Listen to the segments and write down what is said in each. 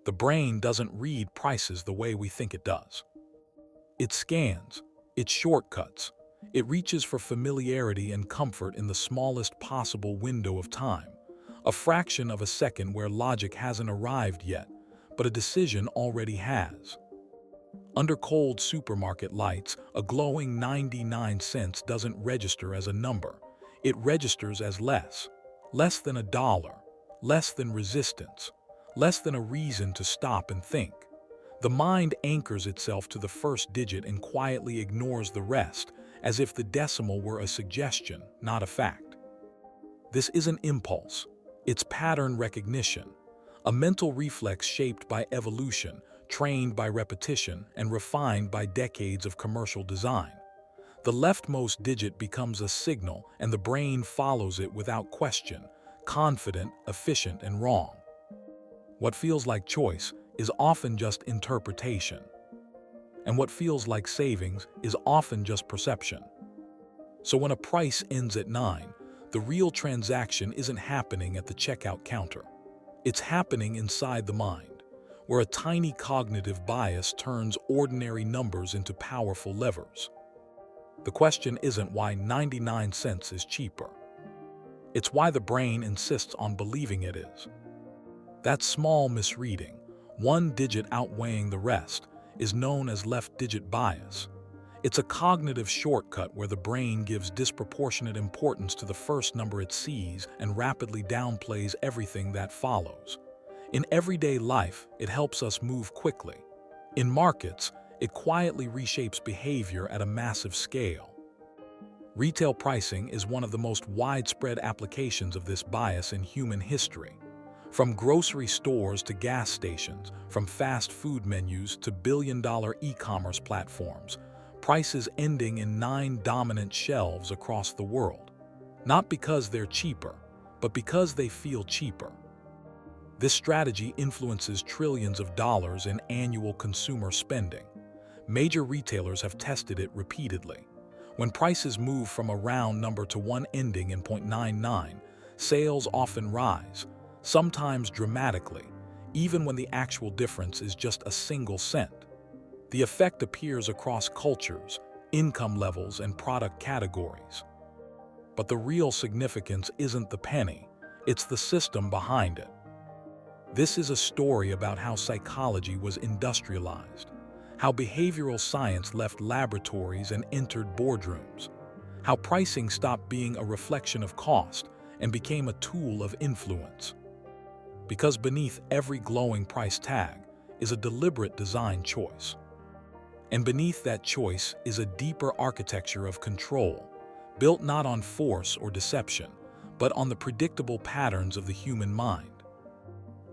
The brain doesn't read prices the way we think it does. It scans, it shortcuts, it reaches for familiarity and comfort in the smallest possible window of time, a fraction of a second where logic hasn't arrived yet, but a decision already has. Under cold supermarket lights, a glowing 99 cents doesn't register as a number. It registers as less. Less than $1, less than resistance, less than a reason to stop and think. The mind anchors itself to the first digit and quietly ignores the rest, as if the decimal were a suggestion, not a fact. This isn't impulse. It's pattern recognition, a mental reflex shaped by evolution, trained by repetition, and refined by decades of commercial design. The leftmost digit becomes a signal, and the brain follows it without question, confident, efficient, and wrong. What feels like choice is often just interpretation. And what feels like savings is often just perception. So when a price ends at 9, the real transaction isn't happening at the checkout counter. It's happening inside the mind, where a tiny cognitive bias turns ordinary numbers into powerful levers. The question isn't why 99 cents is cheaper. It's why the brain insists on believing it is. That small misreading, one digit outweighing the rest, is known as left digit bias. It's a cognitive shortcut where the brain gives disproportionate importance to the first number it sees and rapidly downplays everything that follows. In everyday life, it helps us move quickly. In markets, it quietly reshapes behavior at a massive scale. Retail pricing is one of the most widespread applications of this bias in human history. From grocery stores to gas stations, from fast food menus to billion-dollar e-commerce platforms, prices ending in 9 dominant shelves across the world. Not because they're cheaper, but because they feel cheaper. This strategy influences trillions of dollars in annual consumer spending. Major retailers have tested it repeatedly. When prices move from a round number to one ending in 0.99, sales often rise, sometimes dramatically, even when the actual difference is just a single cent. The effect appears across cultures, income levels, and product categories. But the real significance isn't the penny, it's the system behind it. This is a story about how psychology was industrialized, how behavioral science left laboratories and entered boardrooms, how pricing stopped being a reflection of cost and became a tool of influence. Because beneath every glowing price tag is a deliberate design choice. And beneath that choice is a deeper architecture of control, built not on force or deception, but on the predictable patterns of the human mind.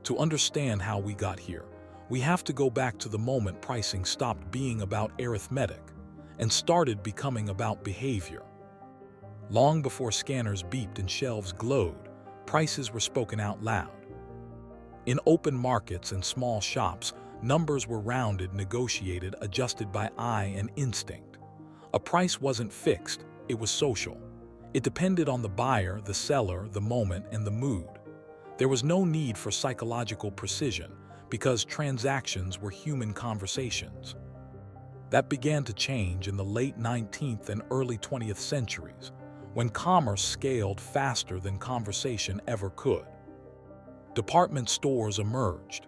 To understand how we got here, we have to go back to the moment pricing stopped being about arithmetic and started becoming about behavior. Long before scanners beeped and shelves glowed, prices were spoken out loud. In open markets and small shops, numbers were rounded, negotiated, adjusted by eye and instinct. A price wasn't fixed, it was social. It depended on the buyer, the seller, the moment, and the mood. There was no need for psychological precision because transactions were human conversations. That began to change in the late 19th and early 20th centuries, when commerce scaled faster than conversation ever could. Department stores emerged.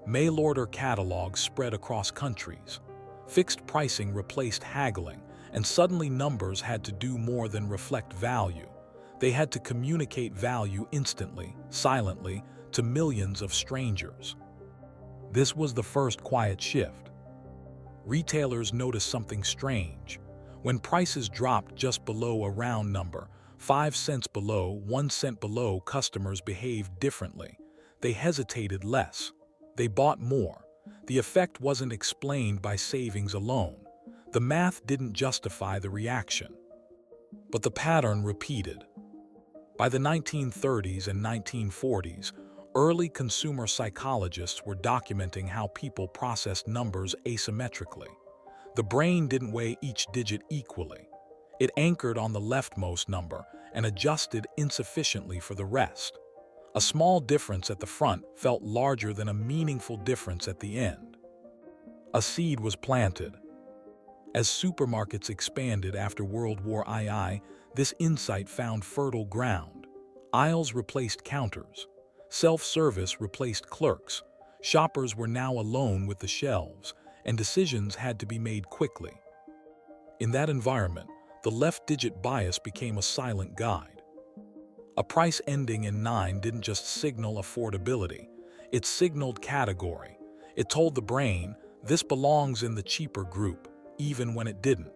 Mail-order catalogs spread across countries. Fixed pricing replaced haggling, and suddenly numbers had to do more than reflect value. They had to communicate value instantly, silently, to millions of strangers. This was the first quiet shift. Retailers noticed something strange. When prices dropped just below a round number, 5 cents below, 1 cent below, customers behaved differently. They hesitated less. They bought more. The effect wasn't explained by savings alone. The math didn't justify the reaction. But the pattern repeated. By the 1930s and 1940s, early consumer psychologists were documenting how people processed numbers asymmetrically. The brain didn't weigh each digit equally. It anchored on the leftmost number and adjusted insufficiently for the rest. A small difference at the front felt larger than a meaningful difference at the end. A seed was planted. As supermarkets expanded after World War II, this insight found fertile ground. Aisles replaced counters. Self-service replaced clerks. Shoppers were now alone with the shelves, and decisions had to be made quickly. In that environment, the left-digit bias became a silent guide. A price ending in 9 didn't just signal affordability, it signaled category. It told the brain, this belongs in the cheaper group, even when it didn't.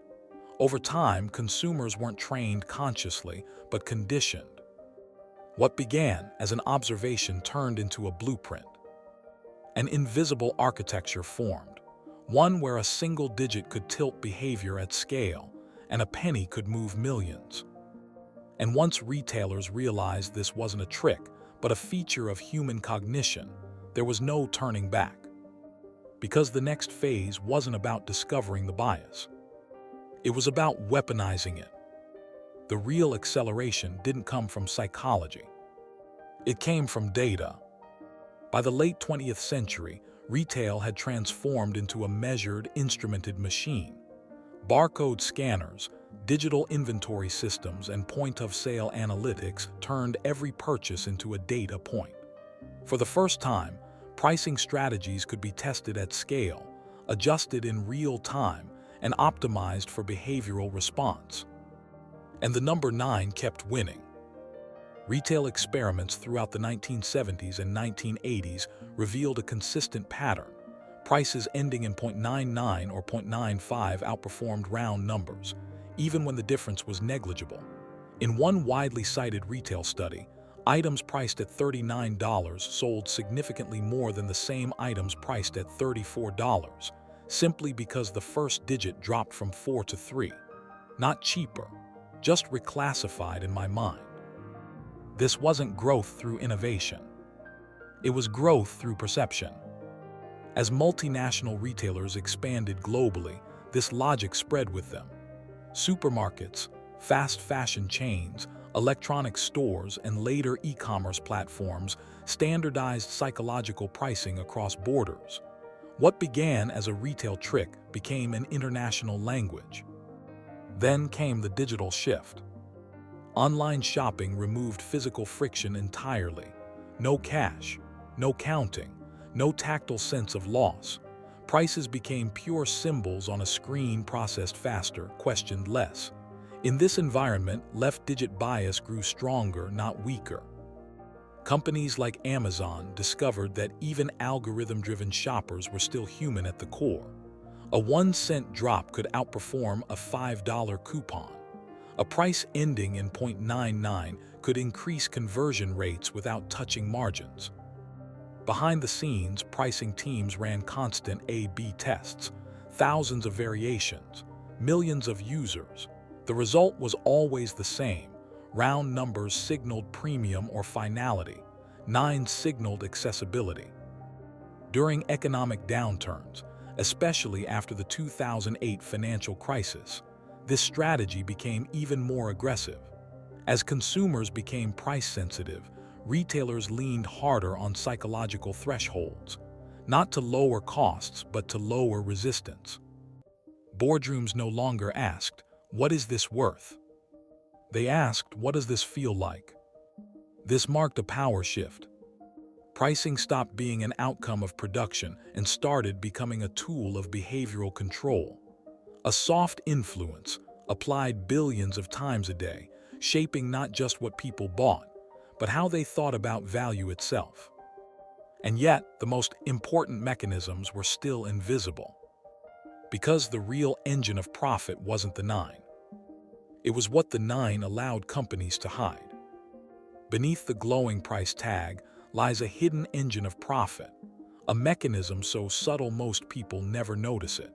Over time, consumers weren't trained consciously, but conditioned. What began as an observation turned into a blueprint. An invisible architecture formed, one where a single digit could tilt behavior at scale, and a penny could move millions. And once retailers realized this wasn't a trick, but a feature of human cognition, there was no turning back. Because the next phase wasn't about discovering the bias. It was about weaponizing it. The real acceleration didn't come from psychology. It came from data. By the late 20th century, retail had transformed into a measured, instrumented machine. Barcode scanners, digital inventory systems, and point-of-sale analytics turned every purchase into a data point. For the first time, pricing strategies could be tested at scale, adjusted in real time, and optimized for behavioral response. And the number 9 kept winning. Retail experiments throughout the 1970s and 1980s revealed a consistent pattern. Prices ending in 0.99 or 0.95 outperformed round numbers, even when the difference was negligible. In one widely cited retail study, items priced at $39 sold significantly more than the same items priced at $34, simply because the first digit dropped from 4 to 3. Not cheaper, just reclassified in my mind. This wasn't growth through innovation. It was growth through perception. As multinational retailers expanded globally, this logic spread with them. Supermarkets, fast fashion chains, electronic stores, and later e-commerce platforms standardized psychological pricing across borders. What began as a retail trick became an international language. Then came the digital shift. Online shopping removed physical friction entirely. No cash, no counting, no tactile sense of loss. Prices became pure symbols on a screen processed faster, questioned less. In this environment, left-digit bias grew stronger, not weaker. Companies like Amazon discovered that even algorithm-driven shoppers were still human at the core. A 1-cent drop could outperform a $5 coupon. A price ending in 0.99 could increase conversion rates without touching margins. Behind the scenes, pricing teams ran constant A/B tests, thousands of variations, millions of users. The result was always the same. Round numbers signaled premium or finality. 9 signaled accessibility. During economic downturns, especially after the 2008 financial crisis, this strategy became even more aggressive. As consumers became price-sensitive, retailers leaned harder on psychological thresholds, not to lower costs but to lower resistance. Boardrooms no longer asked, "What is this worth?" They asked, "What does this feel like?" This marked a power shift. Pricing stopped being an outcome of production and started becoming a tool of behavioral control. A soft influence, applied billions of times a day, shaping not just what people bought, but how they thought about value itself. And yet, the most important mechanisms were still invisible. Because the real engine of profit wasn't the 9. It was what the 9 allowed companies to hide. Beneath the glowing price tag lies a hidden engine of profit, a mechanism so subtle most people never notice it.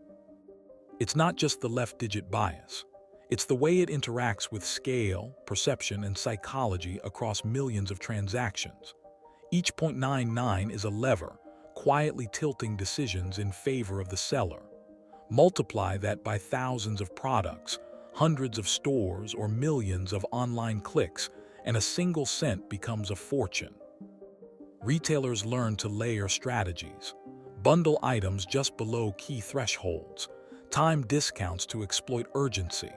It's not just the left-digit bias. It's the way it interacts with scale, perception, and psychology across millions of transactions. Each 0.99 is a lever, quietly tilting decisions in favor of the seller. Multiply that by thousands of products, hundreds of stores, or millions of online clicks, and a single cent becomes a fortune. Retailers learn to layer strategies, bundle items just below key thresholds, time discounts to exploit urgency,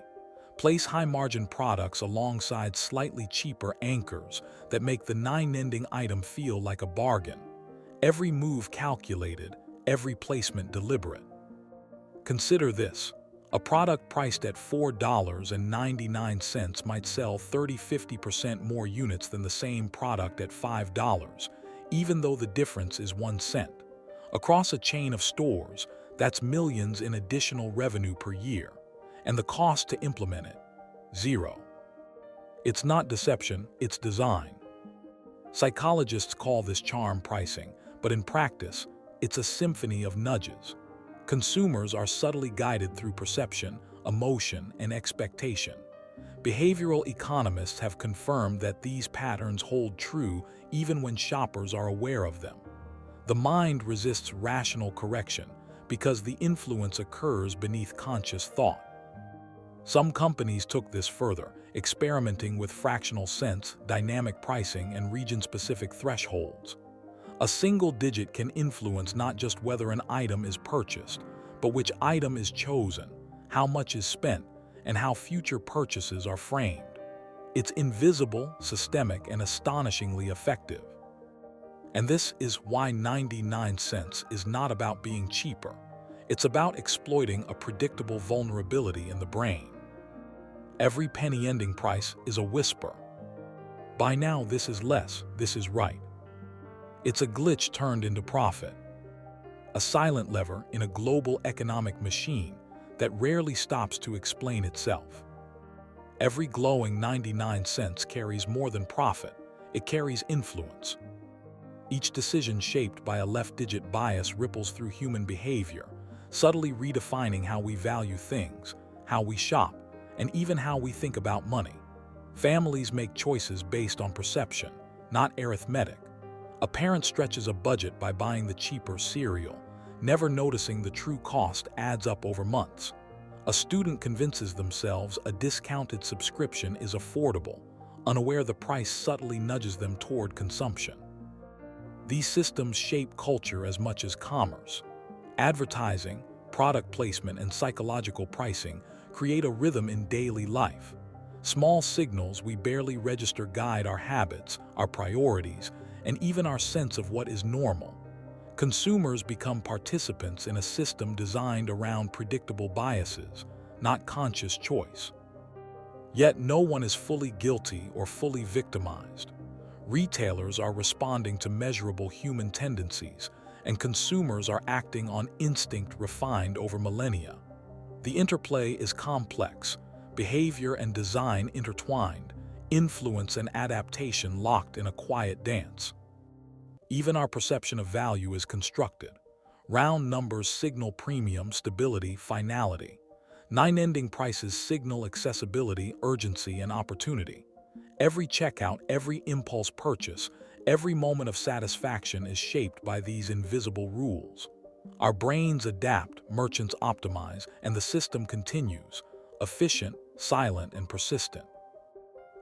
place high-margin products alongside slightly cheaper anchors that make the nine-ending item feel like a bargain. Every move calculated, every placement deliberate. Consider this. A product priced at $4.99 might sell 30–50% more units than the same product at $5, even though the difference is 1 cent. Across a chain of stores, that's millions in additional revenue per year. And the cost to implement it? Zero. It's not deception, it's design. Psychologists call this charm pricing, but in practice, it's a symphony of nudges. Consumers are subtly guided through perception, emotion, and expectation. Behavioral economists have confirmed that these patterns hold true even when shoppers are aware of them. The mind resists rational correction because the influence occurs beneath conscious thought. Some companies took this further, experimenting with fractional cents, dynamic pricing, and region-specific thresholds. A single digit can influence not just whether an item is purchased, but which item is chosen, how much is spent, and how future purchases are framed. It's invisible, systemic, and astonishingly effective. And this is why 99 cents is not about being cheaper. It's about exploiting a predictable vulnerability in the brain. Every penny-ending price is a whisper. By now, this is less, this is right. It's a glitch turned into profit. A silent lever in a global economic machine that rarely stops to explain itself. Every glowing 99 cents carries more than profit, it carries influence. Each decision shaped by a left-digit bias ripples through human behavior, subtly redefining how we value things, how we shop, and even how we think about money. Families make choices based on perception, not arithmetic. A parent stretches a budget by buying the cheaper cereal, never noticing the true cost adds up over months. A student convinces themselves a discounted subscription is affordable, unaware the price subtly nudges them toward consumption. These systems shape culture as much as commerce. Advertising, product placement, and psychological pricing create a rhythm in daily life. Small signals we barely register guide our habits, our priorities, and even our sense of what is normal. Consumers become participants in a system designed around predictable biases, not conscious choice. Yet no one is fully guilty or fully victimized. Retailers are responding to measurable human tendencies, and consumers are acting on instinct refined over millennia. The interplay is complex, behavior and design intertwined, influence and adaptation locked in a quiet dance. Even our perception of value is constructed. Round numbers signal premium, stability, finality. Nine-ending prices signal accessibility, urgency, and opportunity. Every checkout, every impulse purchase, every moment of satisfaction is shaped by these invisible rules. Our brains adapt, merchants optimize, and the system continues, efficient, silent, and persistent.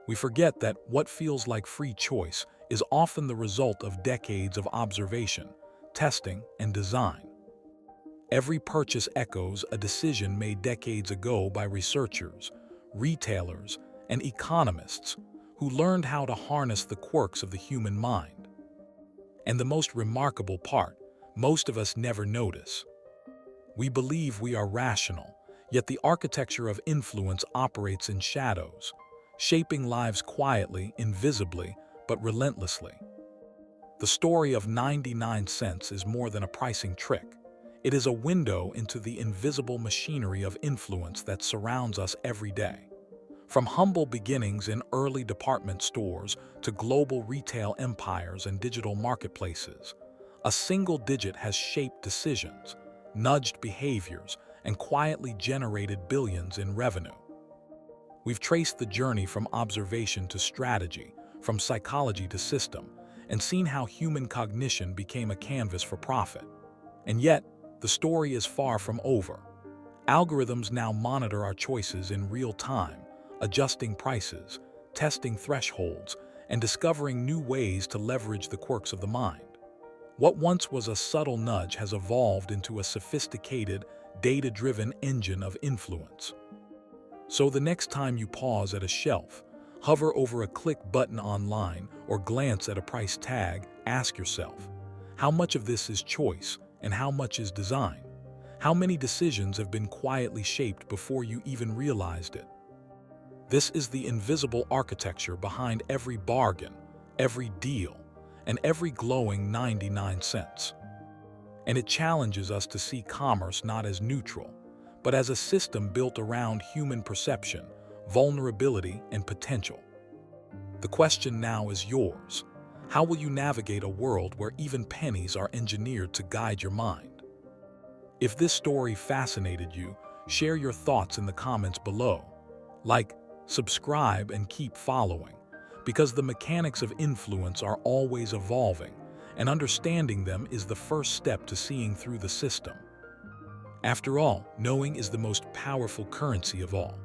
We forget that what feels like free choice is often the result of decades of observation, testing, and design. Every purchase echoes a decision made decades ago by researchers, retailers, and economists who learned how to harness the quirks of the human mind. And the most remarkable part, most of us never notice. We believe we are rational, yet the architecture of influence operates in shadows, shaping lives quietly, invisibly, but relentlessly. The story of 99 cents is more than a pricing trick. It is a window into the invisible machinery of influence that surrounds us every day. From humble beginnings in early department stores to global retail empires and digital marketplaces, a single digit has shaped decisions, nudged behaviors, and quietly generated billions in revenue. We've traced the journey from observation to strategy, from psychology to system, and seen how human cognition became a canvas for profit. And yet, the story is far from over. Algorithms now monitor our choices in real time, adjusting prices, testing thresholds, and discovering new ways to leverage the quirks of the mind. What once was a subtle nudge has evolved into a sophisticated, data-driven engine of influence. So the next time you pause at a shelf, hover over a click button online, or glance at a price tag, ask yourself, how much of this is choice and how much is design? How many decisions have been quietly shaped before you even realized it? This is the invisible architecture behind every bargain, every deal, and every glowing 99 cents. And it challenges us to see commerce not as neutral, but as a system built around human perception, vulnerability, and potential. The question now is yours. How will you navigate a world where even pennies are engineered to guide your mind? If this story fascinated you, share your thoughts in the comments below. Like, subscribe, and keep following, because the mechanics of influence are always evolving, and understanding them is the first step to seeing through the system. After all, knowing is the most powerful currency of all.